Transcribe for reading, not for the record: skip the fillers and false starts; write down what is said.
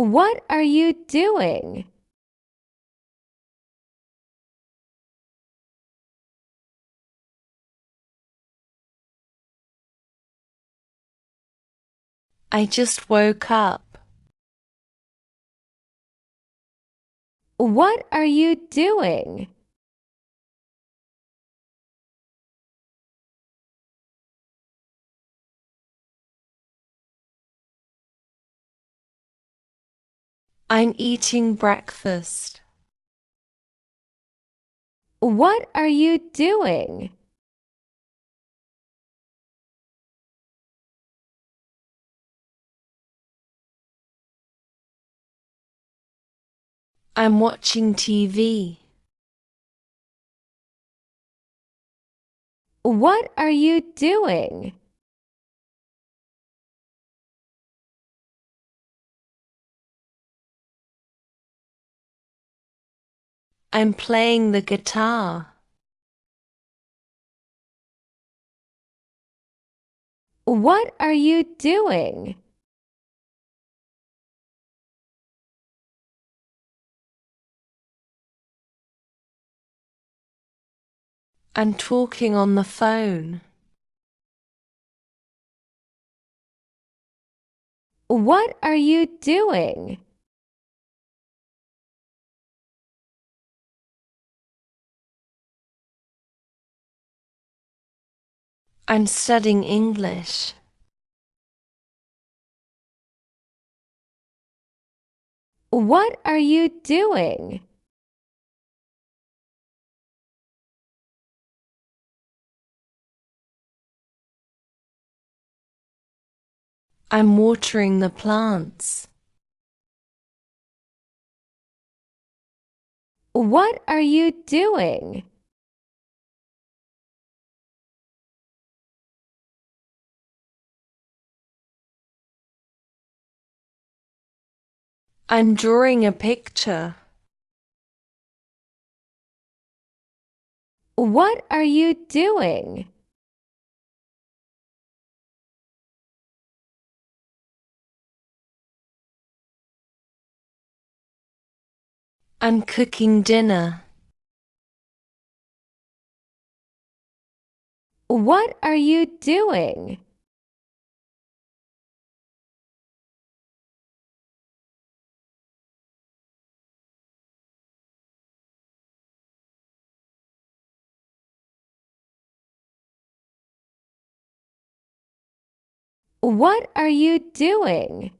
What are you doing? I just woke up. What are you doing? I'm eating breakfast. What are you doing? I'm watching TV. What are you doing? I'm playing the guitar. What are you doing? I'm talking on the phone. What are you doing? I'm studying English. What are you doing? I'm watering the plants. What are you doing? I'm drawing a picture. What are you doing? I'm cooking dinner. What are you doing? What are you doing?